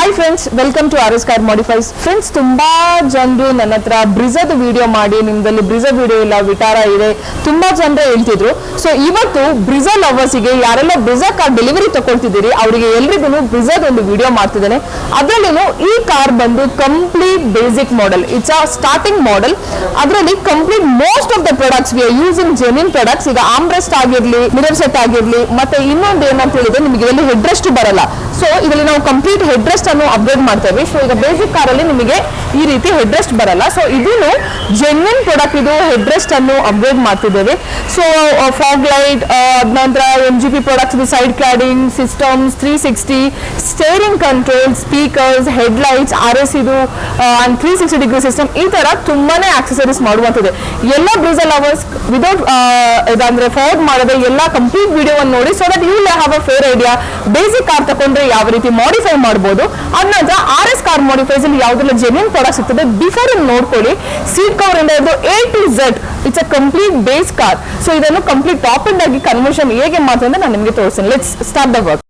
Hi friends, welcome to RS car modifies. Friends, ತುಂಬಾ ಜನರು ನನ್ನ ಹತ್ರ ಬ್ರಿಜಾದ ವಿಡಿಯೋ ಮಾಡಿ, ನಿಮ್ದಲ್ಲಿ ಬ್ರಿಜಾ ವಿಡಿಯೋ ಇಲ್ಲ, ವಿಟಾರಾ ಇದೆ, ತುಂಬಾ ಜನರೇ ಹೇಳ್ತಿದ್ರು. ಸೊ ಇವತ್ತು ಬ್ರಿಜಾ ಲವರ್ಸಿಗೆ, ಯಾರೆಲ್ಲ ಬ್ರಿಜಾ ಕಾರ್ ಡೆಲಿವರಿ ತಗೊಳ್ತಿದ್ದೀರಿ ಅವರಿಗೆ ಎಲ್ರಿಗೂ ಬ್ರಿಜಾದ ಒಂದು ವಿಡಿಯೋ ಮಾಡ್ತಿದ್ದೇನೆ. ಅದರಲ್ಲಿನೂ ಈ ಕಾರ್ ಬಂದು complete basic model, it's a starting model. ಅದರಲ್ಲಿ complete most of the products we are using genuine products. ಈಗ ಆರ್ಮ್ರೆಸ್ಟ್ ಆಗಿರ್ಲಿ, ಮಿರರ್ ಸೆಟ್ ಆಗಿರ್ಲಿ, ಮತ್ತೆ ಇನ್ನೊಂದು ಏನಂತ ಹೇಳಿದ್ರೆ ನಿಮಗೆ ಇದರಲ್ಲಿ ಹೆಡ್ ರೆಸ್ಟ್ ಬರಲ್ಲ. ಸೊ ಇದರಲ್ಲಿ ನಾವು ಕಂಪ್ಲೀಟ್ ಹೆಡ್ ರೆಸ್ಟ್ ಅನ್ನು ಅಪ್ಗ್ರೇಡ್ ಮಾಡ್ತೇವೆ. ಸೊ ಈಗ ಬೇಸಿಕ್ ಕಾರಲ್ಲಿ ನಿಮಗೆ ಈ ರೀತಿ ಹೆಡ್ ರೆಸ್ಟ್ ಬರಲ್ಲ. ಸೊ ಇದನ್ನು ಜೆನ್ಯೂನ್ ಪ್ರಾಡಕ್ಟ್, ಇದು ಹೆಡ್ ರೆಸ್ಟ್ ಅನ್ನು ಅಪ್ಗ್ರೇಡ್ ಮಾಡ್ತಿದ್ದೇವೆ. ಸೊ ಫಾಗ್ ಲೈಟ್, ನಂತರ MGP products, side cladding systems, 360 steering control, speakers, head lights, RS ಇದು 360 ಡಿಗ್ರಿ ಸಿಸ್ಟಮ್, ಈ ತರ ತುಂಬಾನೇ ಆಕ್ಸೆಸರೀಸ್ ಮಾಡುವಂಥದ್ದು. ಎಲ್ಲ ಬ್ರಿಜಾ ಲವರ್ಸ್ ವಿದೌಟ್ ಇದಂದ್ರೆ ಫಾರ್ವರ್ಡ್ ಮಾಡದೆ ಎಲ್ಲ ಕಂಪ್ಲೀಟ್ ವಿಡಿಯೋವನ್ನು ನೋಡಿ, so that you will have a fair idea. Basic car ತಗೊಂಡ್ರೆ ಯಾವ ರೀತಿ ಮಾಡಿಫೈ ಮಾಡಬಹುದು ಅನ್ನೋದ್ರ RS ಕಾರ್ ಮಾಡಿಫೈಸ್ ಅಲ್ಲಿ ಯಾವ್ದೆಲ್ಲ ಜೆನ್ಯೂನ್ ಪ್ರಾಡಕ್ಟ್ಸ್ ಇರ್ತದೆ ಬಿಫೋರ್ ನೋಡ್ಕೊಳ್ಳಿ. ಸೀಟ್ ಕವರ್ ಇಂದ ಹಿಡಿದು A to Z it's a complete base car. So ಇದನ್ನು ಕಂಪ್ಲೀಟ್ ಟಾಪ್ ಎಂಡ್ ಆಗಿ ಕನ್ವರ್ಷನ್ ಹೇಗೆ ಮಾಡ್ತಾರೆ ಅಂತ ನಾನು ನಿಮಗೆ ತೋರಿಸ್ತೀನಿ. Let's start the work.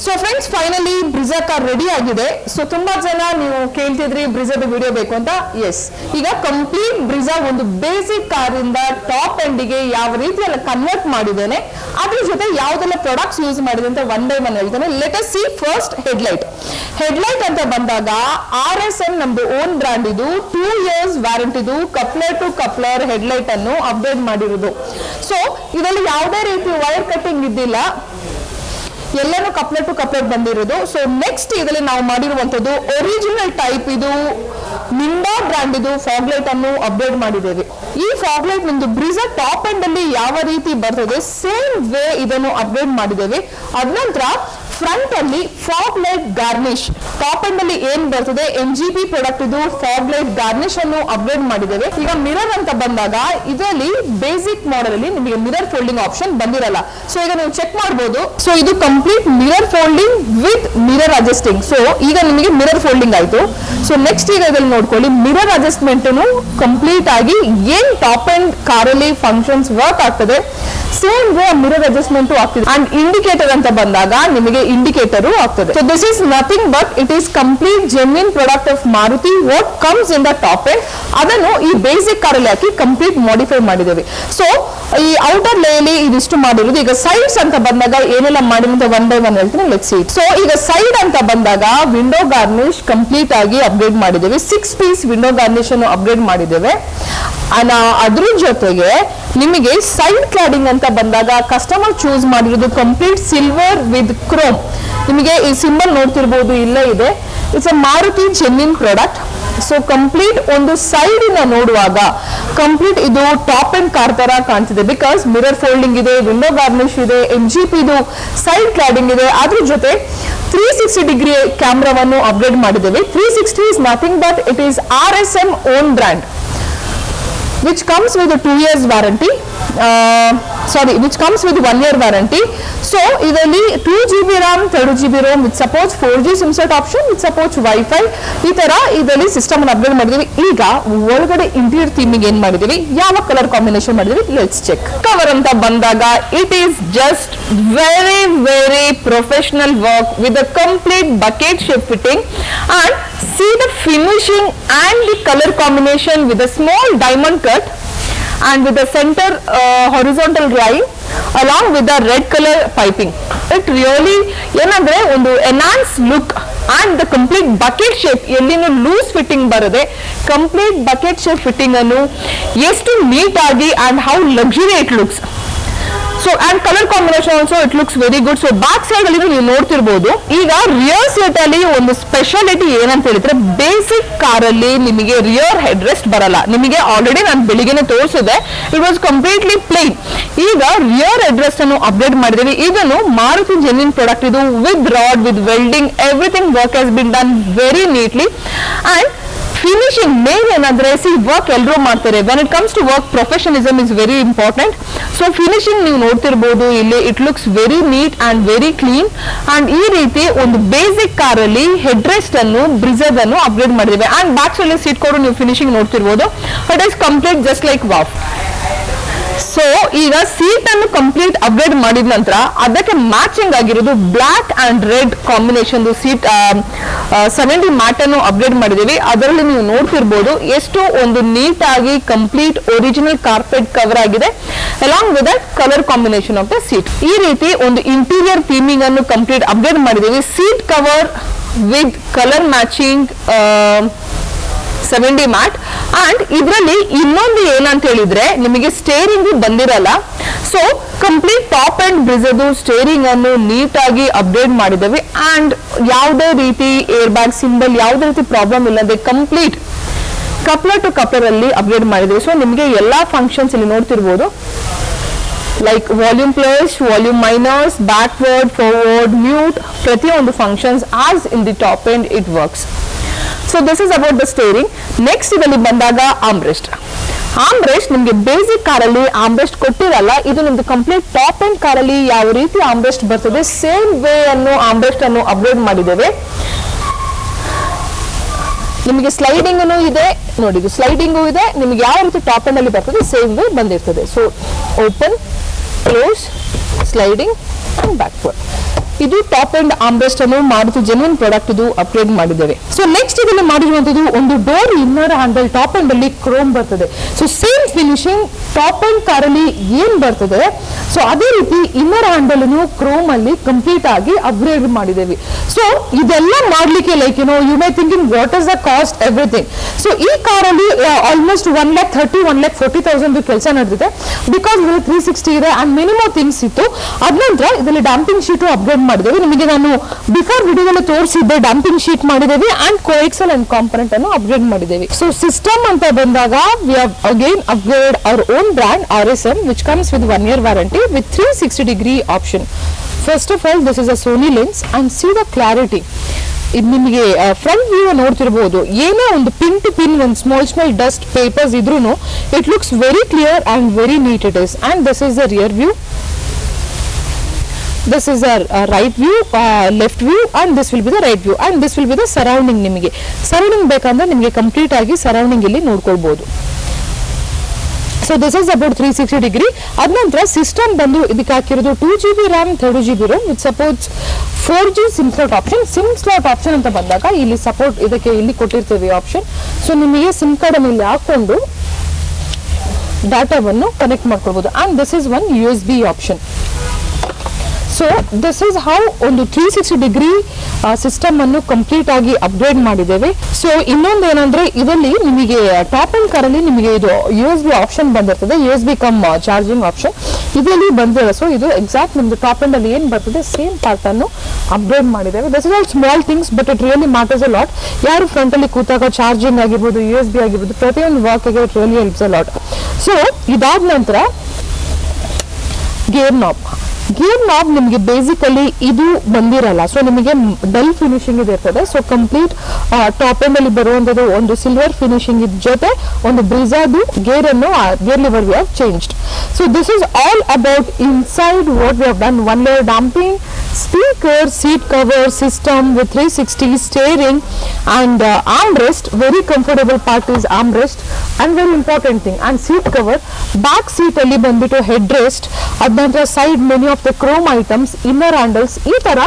So friends, finally Brezza car ready ಆಗಿದೆ. ಸೊ ತುಂಬಾ ಜನ ನೀವು ಕೇಳ್ತಿದ್ರಿ ಬ್ರಿಜಾದ ವಿಡಿಯೋ ಬೇಕು ಅಂತ. ಎಸ್, ಈಗ ಕಂಪ್ಲೀಟ್ ಬ್ರಿಜಾ ಒಂದು ಬೇಸಿಕ್ ಕಾರ್ ಇಂದ ಟಾಪ್ ಎಂಡಿಗೆ ಯಾವ ರೀತಿಯೆಲ್ಲ ಕನ್ವರ್ಟ್ ಮಾಡಿದ್ದೇನೆ, ಅದ್ರ ಜೊತೆ ಯಾವ್ದೆಲ್ಲ ಪ್ರಾಡಕ್ಟ್ಸ್ ಯೂಸ್ ಮಾಡಿದೆ ಅಂತ ಒನ್ ಬೈ ಒನ್ ಹೇಳ್ತೇನೆ. Let us see first headlight. Headlight ಅಂತ ಬಂದಾಗ RSM ನಮ್ದು ಓನ್ ಬ್ರಾಂಡ್ ಇದು. 2 years ವ್ಯಾರಂಟಿದು ಕಪ್ಲರ್ ಟು ಕಪ್ಲರ್ ಹೆಡ್ಲೈಟ್ ಅನ್ನು ಅಪ್ಡೇಟ್ ಮಾಡಿರೋದು. ಸೊ ಇದರಲ್ಲಿ ಯಾವುದೇ ರೀತಿ ವೈರ್ ಕಟ್ಟಿಂಗ್ ಇದ್ದಿಲ್ಲ, ಎಲ್ಲಾನು ಕಪ್ಲೆಟ್ ಟು ಕಪ್ಲೆಟ್ ಬಂದಿರೋದು. ಸೊ ನೆಕ್ಸ್ಟ್ ಇದರಲ್ಲಿ ನಾವು ಮಾಡಿರುವಂತದ್ದು ಒರಿಜಿನಲ್ ಟೈಪ್ ಇದು ನಿಂಬಾ ಬ್ರಾಂಡ್ ಇದು ಫಾಗ್ಲೈಟ್ ಅನ್ನು ಅಪ್ಡೇಟ್ ಮಾಡಿದ್ದೇವೆ. ಈ ಫಾಗ್ಲೈಟ್ ನಿಮ್ದು ಬ್ರಿಜಾ ಟಾಪ್ ಎಂಡ್ ಅಲ್ಲಿ ಯಾವ ರೀತಿ ಬರ್ತದೆ ಸೇಮ್ ವೇ ಇದನ್ನು ಅಪ್ಡೇಟ್ ಮಾಡಿದ್ದೇವೆ. ಅದ ನಂತರ ಫ್ರಂಟ್ ಅಲ್ಲಿ fog light garnish, top end ಅಲ್ಲಿ ಏನ್ ಬರ್ತದೆ MGP ಪ್ರಾಡಕ್ಟ್ ಇದು ಫಾಗ್ ಲೈಟ್ ಗಾರ್ನಿಶ್ ಅನ್ನು ಅಪ್ಡೇಟ್ ಮಾಡಿದ್ದೇವೆ. ಈಗ ಮಿರರ್ ಅಂತ ಬಂದಾಗ ಇದರಲ್ಲಿ ಬೇಸಿಕ್ ಮಾಡೆಲ್ ಅಲ್ಲಿ ನಿಮಗೆ ಮಿರರ್ ಫೋಲ್ಡಿಂಗ್ ಆಪ್ಷನ್ ಬಂದಿರಲ್ಲ. ಸೊ ಈಗ ನೀವು ಚೆಕ್ ಮಾಡಬಹುದು. ಸೊ ಇದು complete mirror folding with mirror adjusting. So ಈಗ ನಿಮಗೆ ಮಿರರ್ ಫೋಲ್ಡಿಂಗ್ ಆಯ್ತು. ಸೊ ನೆಕ್ಸ್ಟ್ ಈಗ ಇದರಲ್ಲಿ ನೋಡ್ಕೊಳ್ಳಿ, ಮಿರರ್ ಅಡ್ಜಸ್ಟ್ಮೆಂಟ್ ಕಂಪ್ಲೀಟ್ ಆಗಿ ಏನ್ ಟಾಪ್ ಎಂಡ್ ಕಾರಲ್ಲಿ ಫಂಕ್ಷನ್ಸ್ ವರ್ಕ್ ಆಗ್ತದೆ ಸೇಮ್ ವೇ ಮಿರರ್ ಅಡ್ಜಸ್ಟ್ಮೆಂಟ್ ಆಗ್ತದೆ. ಅಂಡ್ ಇಂಡಿಕೇಟರ್ ಅಂತ ಬಂದಾಗ ನಿಮಗೆ ಇಂಡಿಕೇಟರ್ ಆಗ್ತದೆ. So this is nothing but it is complete genuine product of Maruti. What comes in the top end ಅದನ್ನು ಈ ಬೇಸಿಕ್ ಕಾರಲ್ಲಿ ಹಾಕಿ ಕಂಪ್ಲೀಟ್ ಮಾಡಿಫೈ ಮಾಡಿದ್ದೇವೆ. ಸೊ ಈ ಔಟರ್ ಲೇಯಲ್ಲಿ ಇದಿಷ್ಟು ಮಾಡಿರೋದು. ಈಗ ಸೈಡ್ಸ್ ಅಂತ ಬಂದಾಗ ಏನೆಲ್ಲ ಮಾಡಿದ್ರೆ ಒನ್ ಬೈ ಒನ್ ಹೇಳ್ತೀನಿ, ಲೆಟ್ಸ್ ಸಿ. ಸೊ ಈಗ ಸೈಡ್ ಅಂತ ಬಂದಾಗ ವಿಂಡೋ ಗಾರ್ನಿಶ್ ಕಂಪ್ಲೀಟ್ ಆಗಿ ಅಪ್ಗ್ರೇಡ್ ಮಾಡಿದ್ದೇವೆ. 6 ಪೀಸ್ ವಿಂಡೋ ಗಾರ್ನಿಶ್ ಅನ್ನು ಅಪ್ಗ್ರೇಡ್ ಮಾಡಿದ್ದೇವೆ. ಅದ್ರ ಜೊತೆಗೆ ನಿಮಗೆ ಸೈಡ್ ಕ್ಲಾಡಿಂಗ್ ಅಂತ ಬಂದಾಗ ಕಸ್ಟಮರ್ ಚೂಸ್ ಮಾಡಿರೋದು ಕಂಪ್ಲೀಟ್ ಸಿಲ್ವರ್ ವಿತ್ ಕ್ರೋಮ್. ನಿಮಗೆ ಈ ಸಿಂಬಲ್ ನೋಡ್ತಿರ್ಬೋದು, ಇಲ್ಲೇ ಇದೆ. It's a Maruti genuine product. So complete ಒಂದು ಸೈಡ್ ಇಂದ ನೋಡುವಾಗ ಕಂಪ್ಲೀಟ್ ಇದು ಟಾಪ್ ಅಂಡ್ ಕಾರ್ ತರ ಕಾಣ್ತಿದೆ. ಬಿಕಾಸ್ ಮಿರರ್ ಫೋಲ್ಡಿಂಗ್ ಇದೆ, ವಿಂಡೋ ಗಾರ್ನಿಶ್ ಇದೆ, MGP ಇದು ಸೈಡ್ ಕ್ಲಾಡಿಂಗ್ ಇದೆ. ಅದ್ರ ಜೊತೆ 360 ಡಿಗ್ರಿ ಕ್ಯಾಮ್ರಾವನ್ನು ಅಪ್ಗ್ರೇಡ್ ಮಾಡಿದ್ದೇವೆ. 360 is nothing but it is RSM own brand which comes with a 2 years warranty. Which comes with 1 year warranty. So ಇದರಲ್ಲಿ 2GB RAM 2GB ROM with supports 4G SIM set option, with supports Wi-Fi. ಈ ತರ ಇದರಲ್ಲಿ system ಅನ್ನು upgrade ಮಾಡಿದೀವಿ. ಈಗ ಒಳಗಡೆ interior ಥೀಮಿಂಗ್ ಏನ್ ಮಾಡಿದೀವಿ, ಯಾವ ಕಲರ್ ಕಾಂಬಿನೇಷನ್ ಮಾಡಿದೀವಿ, ಲೆಟ್ಸ್ ಚೆಕ್. ಕವರ್ ಅಂತ ಬಂದಾಗ it is just very very professional work with a complete bucket shape fitting. And see the finishing and the color combination with a small diamond cut and with the center horizontal line along with the red color piping. It really ಏನಂದ್ರೆ ಒಂದು enhanced look and the complete bucket shape ಎಲ್ಲಿನೂ loose fitting ಬರದೆ complete bucket shape fitting ಅನ್ನು ಎಷ್ಟು neat ಆಗಿ and how luxury it looks. So and colour combination also it looks very good. So back side ಅಲ್ಲಿ ನೀವು ನೋಡ್ತಿರ್ಬೋದು. ಈಗ rear seat ಅಲ್ಲಿ ಒಂದು ಸ್ಪೆಷಾಲಿಟಿ ಏನಂತ ಹೇಳಿದ್ರೆ, ಬೇಸಿಕ್ ಕಾರಲ್ಲಿ ನಿಮಗೆ ರಿಯರ್ ಹೆಡ್ ರೆಸ್ಟ್ ಬರಲ್ಲ. ನಿಮಗೆ ಆಲ್ರೆಡಿ ನಾನು ಬೆಳಿಗ್ಗೆನೆ ತೋರಿಸಿದೆ, ಇಟ್ ವಾಸ್ ಕಂಪ್ಲೀಟ್ಲಿ ಪ್ಲೇನ್. ಈಗ ರಿಯರ್ ಹೆಡ್ ರೆಸ್ಟ್ ಅನ್ನು ಅಪ್ಡೇಟ್ ಮಾಡಿದೀವಿ. ಇದನ್ನು ಮಾರುತಿ ಜೆನ್ಯೂನ್ ಪ್ರಾಡಕ್ಟ್ ಇದು with rod with welding everything work has been done very neatly. And finishing main ಏನಂದ್ರೆ, ವರ್ಕ್ ಎಲ್ಲರೂ ಮಾಡ್ತಾರೆ. When it comes to work professionalism is very important. So finishing ನೀವು ನೋಡ್ತಿರ್ಬೋದು ಇಲ್ಲಿ, it looks very neat and very clean. And ಈ ರೀತಿ ಒಂದು basic ಕಾರಲ್ಲಿ ಹೆಡ್ ರೆಸ್ಟ್ ಅನ್ನು ಬ್ರಿಜಾದನ್ನು ಅಪ್ಗ್ರೇಡ್ ಮಾಡಿದ್ದೇವೆ. ಅಂಡ್ ಬ್ಯಾಕ್ ಸೈಡ್ ಸೀಟ್ ಕೊಡು ನೀವು ಫಿನಿಶಿಂಗ್ ನೋಡ್ತಿರ್ಬೋದು. It is complete just like wow. So ಈಗ ಸೀಟ್ ಅನ್ನು ಕಂಪ್ಲೀಟ್ ಅಪ್ಗ್ರೇಡ್ ಮಾಡಿದ ನಂತರ ಅದಕ್ಕೆ ಮ್ಯಾಚಿಂಗ್ ಆಗಿರೋದು black and red combination seat 70 mat ಅನ್ನು ಅಪ್ಗ್ರೇಡ್ ಮಾಡಿದೀವಿ. ಅದರಲ್ಲಿ ನೀವು ನೋಡ್ತಿರ್ಬೋದು ಎಷ್ಟು ಒಂದು ನೀಟ್ ಆಗಿ ಕಂಪ್ಲೀಟ್ ಒರಿಜಿನಲ್ ಕಾರ್ಪೆಟ್ ಕವರ್ ಆಗಿದೆ along with that colour combination of the seat. ಈ ರೀತಿ ಒಂದು ಇಂಟೀರಿಯರ್ ಥೀಮಿಂಗ್ ಅನ್ನು ಕಂಪ್ಲೀಟ್ ಅಪ್ಗ್ರೇಡ್ ಮಾಡಿದೀವಿ. Seat cover with colour matching 70 mat. And ಇದರಲ್ಲಿ ಇನ್ನೊಂದು ಏನಂತ ಹೇಳಿದ್ರೆ, ನಿಮಗೆ ಸ್ಟೇರಿಂಗ್ ಬಂದಿರಲ್ಲ. ಸೊ ಕಂಪ್ಲೀಟ್ ಟಾಪ್ ಅಂಡ್ ಬ್ರಿಜಾದು ಸ್ಟೇರಿಂಗ್ ಅನ್ನು ನೀಟ್ ಆಗಿ ಅಪ್ಡೇಟ್ ಮಾಡಿದ್ದೇವೆ. ಅಂಡ್ ಯಾವುದೇ ರೀತಿ ಏರ್ ಬ್ಯಾಗ್ ಸಿಂಬಲ್ ಯಾವುದೇ ರೀತಿ ಪ್ರಾಬ್ಲಮ್ ಇಲ್ಲದೆ ಕಂಪ್ಲೀಟ್ ಕಪ್ಲರ್ ಟು ಕಪ್ಲರ್ ಅಲ್ಲಿ ಅಪ್ಗ್ರೇಡ್ ಮಾಡಿದ್ದೇವೆ. ಸೊ ನಿಮಗೆ ಎಲ್ಲಾ ಫಂಕ್ಷನ್ಸ್ ಇಲ್ಲಿ ನೋಡ್ತಿರ್ಬೋದು, like volume plus, volume minus, backward, forward, mute, ಪ್ರತಿಯೊಂದು functions as in the top end it works. So this is about the steering. Next ಇದರಲ್ಲಿ ಬಂದಾಗ ಆರ್ಮ್ರೆಸ್ಟ್. ಆರ್ಮ್ರೆಸ್ಟ್ ನಿಮಗೆ ಬೇಸಿಕ್ ಕಾರಲ್ಲಿ ಆರ್ಮ್ರೆಸ್ಟ್ ಕೊಟ್ಟಿರಲ್ಲ. ಇದು ನಿಮ್ದು ಕಂಪ್ಲೀಟ್ ಟಾಪ್ ಎಂಡ್ ಕಾರಲ್ಲಿ ಯಾವ ರೀತಿ ಆರ್ಮ್ರೆಸ್ಟ್ ಬರ್ತದೆ ಸೇಮ್ ವೇ ಅನ್ನು ಆರ್ಮ್ರೆಸ್ಟ್ ಅನ್ನು ಅಪ್ಗ್ರೇಡ್ ಮಾಡಿದ್ದೇವೆ. ನಿಮಗೆ ಸ್ಲೈಡಿಂಗ್ ಇದೆ ನೋಡಿ, ಸ್ಲೈಡಿಂಗು ಇದೆ. ನಿಮಗೆ ಯಾವ ರೀತಿ ಟಾಪ್ ಎಂಡ್ ಅಲ್ಲಿ ಬರ್ತದೆ ಸೇಮ್ ವೇ ಬಂದಿರ್ತದೆ. So open, close, sliding and backward. ಇದು ಟಾಪ್ ಅಂಡ್ ಆಮ್ರೆಸ್ಟ್ ಅನ್ನು ಮಾಡುತ್ತೆ, ಜೆನ್ಯೂನ್ ಪ್ರಾಡಕ್ಟ್ ಇದು ಅಪ್ಗ್ರೇಡ್ ಮಾಡಿದ್ದೇವೆ. ಸೊ ನೆಕ್ಸ್ಟ್ ಇದನ್ನು ಮಾಡಿರುವಂತದ್ದು ಒಂದು door inner handle top and ಅಲ್ಲಿ ಕ್ರೋಮ್ ಬರ್ತದೆ. So same finishing top and car ಅಲ್ಲಿ ಏನ್ ಬರ್ತದೆ ಸೊ ಅದೇ ರೀತಿ ಇನ್ನರ್ ಹ್ಯಾಂಡಲ್ ಕ್ರೋಮ್ ಅಲ್ಲಿ ಕಂಪ್ಲೀಟ್ ಆಗಿ ಅಪ್ಗ್ರೇಡ್ ಮಾಡಿದ್ದೇವೆ. ಸೊ ಇದೆಲ್ಲ ಮಾಡ್ಲಿಕ್ಕೆ like you may thinking what is the cost everything. So ಈ ಕಾರ್ ಅಲ್ಲಿ ಆಲ್ಮೋಸ್ಟ್ 1,30,000 1,40,000 ಕೆಲಸ ನಡೆದಿದೆ. ಬಿಕಾಸ್ ಇದರಲ್ಲಿ 360 ಇದೆ ಅಂಡ್ ಮಿನಿಮಮ್ ಥಿಂಗ್ಸ್ ಇತ್ತು. ಅದ ನಂತರ ಇದರಲ್ಲಿ ಡಂಪಿಂಗ್ ಶೀಟ್ ಅಪ್ಗ್ರೇಡ್ ಮಾಡಿದ್ದೇವೆ. ನಿಮಗೆ ನಾನು ಬಿಫೋರ್ ವಿಡಿಯೋದಲ್ಲಿ ತೋರಿಸಿದ್ದೆ ಡಂಪಿಂಗ್ ಶೀಟ್ ಮಾಡಿದ್ದೇವೆ ಅಂಡ್ ಕೋಎಕ್ಸೆಲ್ ಅಂಡ್ ಕಾಂಪೊನೆಂಟ್ ಅನ್ನು ಅಪ್ಗ್ರೇಡ್ ಮಾಡಿದ್ದೇವೆ. ಸೊ ಸಿಸ್ಟಮ್ ಅಂತ ಬಂದಾಗ we have again upgrade our own brand RSM which comes with 1 year warranty with 360-degree option. First of all, this is a Sony lens and see the clarity. ಇದು ನಿಮಗೆ front view ನೋಡ್ತಿರ್ಬೋದು, ಏನೇ ಒಂದು pin to pin ಒಂದು small dust papers ಇದ್ರೂ it looks very clear and very neat it is. And this is the rear view, this is a right view, left view and this will be the right view and this will be the surrounding. ನಿಮಗೆ surrounding ಬೇಕಂದ್ರೆ ನಿಮಗೆ complete ಆಗಿ surrounding ಇಲ್ಲಿ ನೋಡ್ಕೊಳ್ಬಹುದು. So this is about 360 ಅದ ನಂತರ system ಬಂದು ಇದಕ್ಕೆ ಹಾಕಿರೋದು 2GB RAM 30GB ROM with supports 4G sim slot option. Sim slot option ಅಂತ ಬಂದಾಗ ಇಲ್ಲಿ ಸಪೋರ್ಟ್ ಇದಕ್ಕೆ ಇಲ್ಲಿ ಕೊಟ್ಟಿರ್ತೇವೆ ಆಪ್ಷನ್. ಸೊ ನಿಮಗೆ ಸಿಮ್ ಕಾರ್ಡ್ ಅನ್ನು ಇಲ್ಲಿ ಹಾಕೊಂಡು ಡಾಟಾವನ್ನು ಕನೆಕ್ಟ್ ಮಾಡ್ಕೊಳ್ಬಹುದು and this is one USB option. So this is how ಒಂದು 360 ಸಿಸ್ಟಮ್ ಅನ್ನು ಕಂಪ್ಲೀಟ್ ಆಗಿ ಅಪ್ಗ್ರೇಡ್ ಮಾಡಿದ್ದೇವೆ. ಸೊ ಇನ್ನೊಂದು ಏನಂದ್ರೆ ಇದರಲ್ಲಿ ನಿಮಗೆ ಟಾಪ್ ಅಂಡ್ ಕಾರ್ ಅಲ್ಲಿ ನಿಮಗೆ ಇದು USB ಆಪ್ಷನ್ ಬಂದಿರ್ತದೆ, USB ಕಮ್ ಚಾರ್ಜಿಂಗ್ ಆಪ್ಷನ್ ಇದರಲ್ಲಿ ಬಂದಿದೆ. ಸೊ ಇದು ಎಕ್ಸಾಕ್ಟ್ ನಿಮ್ದು ಟಾಪ್ ಅಂಡ್ ಅಲ್ಲಿ ಏನ್ ಬರ್ತದೆ ಸೇಮ್ ಪಾರ್ಟ್ ಅನ್ನು ಅಪ್ಗ್ರೇಡ್ ಮಾಡಿದ್ದೇವೆ. This is all small things but it really matters a lot. ಯಾರು ಫ್ರಂಟ್ ಅಲ್ಲಿ ಕೂತಾಗ ಚಾರ್ಜಿಂಗ್ ಆಗಿರ್ಬೋದು, USB ಆಗಿರ್ಬೋದು, ಪ್ರತಿಯೊಂದು ವರ್ಕ್ ಗೆ it really helps a lot. So ಇದಾದ ನಂತರ ಗೇರ್ ನಾಬ್ ನಿಮಗೆ ಬೇಸಿಕಲಿ ಇದು ಬಂದಿರಲ್ಲ. ಸೊ ನಿಮಗೆ ಡಲ್ ಫಿನಿಶಿಂಗ್ ಇರ್ತದೆ. ಸೊ ಕಂಪ್ಲೀಟ್ ಟಾಪ್ ಎಂಡ್ ಅಲ್ಲಿ ಬರುವಂತದ್ದು ಒಂದು ಸಿಲ್ವರ್ ಫಿನಿಶಿಂಗ್ ಜೊತೆ ಒಂದು ಬ್ರಿಜಾದು gear lever we have changed. So this is all about inside what we have done. 1 layer damping, speaker, seat cover system with 360 steering and armrest. Very comfortable part is armrest and very important thing. And seat cover, back seat ಅಲ್ಲಿ ಬಂದ್ಬಿಟ್ಟು headrest, ಅದಂತರ side many of the chrome items, inner handles, ಈ ತರ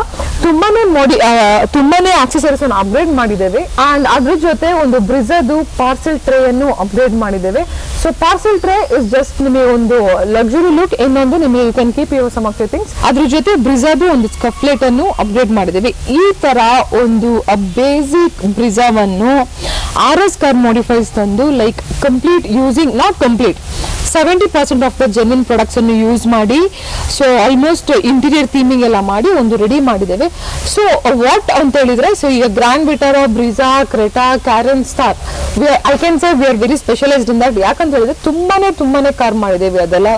ತುಂಬಾನೇ accessories ಅನ್ನು upgrade ಮಾಡಿದ್ದೇವೆ. And ಅದ್ರ ಜೊತೆ ಒಂದು ಬ್ರಿಜಾದು ಪಾರ್ಸೆಲ್ ಟ್ರೇ ಅನ್ನು ಅಪ್ಗ್ರೇಡ್ ಮಾಡಿದ್ದೇವೆ. So parcel tray is just ನಿಮಗೆ ಒಂದು ಲಕ್ಸುರಿ ಲುಕ್, ಇನ್ನೊಂದು ನಿಮಗೆ you can keep your some of the things. ಅದ್ರ ಜೊತೆ ಬ್ರಿಜಾದು ಒಂದು ಸ್ಕಫ್ಲೇಟ್ ಅನ್ನು ಅಪ್ಗ್ರೇಡ್ ಮಾಡಿದ್ದೇವೆ. ಈ ತರ ಒಂದು ಬೇಸಿಕ್ ಬ್ರಿಜಾವನ್ನು RS ಕಾರ್ ಮಾಡಿಫೈಸ್ ತಂದು like complete using not complete 70% of the genuine products ಅನ್ನು ಯೂಸ್ ಮಾಡಿ ಸೊ ಆಲ್ಮೋಸ್ಟ್ ಇಂಟೀರಿಯರ್ ಥೀಮಿಂಗ್ ಎಲ್ಲ ಮಾಡಿ ಒಂದು ರೆಡಿ ಮಾಡಿದ್ದೇವೆ. ಸೊ ವಾಟ್ ಅಂತ ಹೇಳಿದ್ರೆ ಸೊ ಈಗ Grand Vitara, Brezza, Creta, Carens, star I can say we are very specialised in that. ಯಾಕಂತ ಹೇಳಿದ್ರೆ ತುಂಬಾನೇ ಕಾರ್ ಮಾಡಿದ್ದೇವೆ ಅದೆಲ್ಲ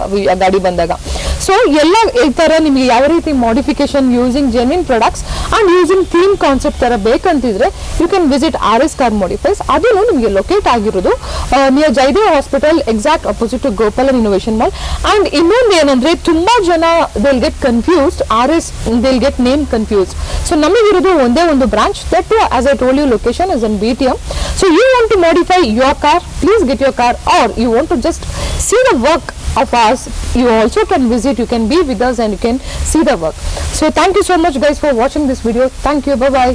ಗಾಡಿ ಬಂದಾಗ. ಸೊ ಎಲ್ಲ ಈ ತರ ನಿಮಗೆ ಯಾವ ರೀತಿ modification using genuine products and using theme concept ತರ ಬೇಕಂತಿದ್ರೆ you can visit RS car modifiers. ಅದು ನಿಮಗೆ ಲೊಕೇಟ್ ಆಗಿರೋದು near Jayadeva hospital exact opposite to Gopalan Innovation Mall. And ಇನ್ನೊಂದು ಏನಂದ್ರೆ ತುಂಬಾ ಜನ they'll get confused, RS they'll get name confused. So ನಮಗಿರೋದು ಒಂದೇ ಒಂದು branch that too as I told you location is in BTM. So you want to modify your car, please get your car, or you want to just see the work of ours, you also can visit, you can be with us and you can see the work. So thank you so much guys for watching this video. Thank you, bye bye.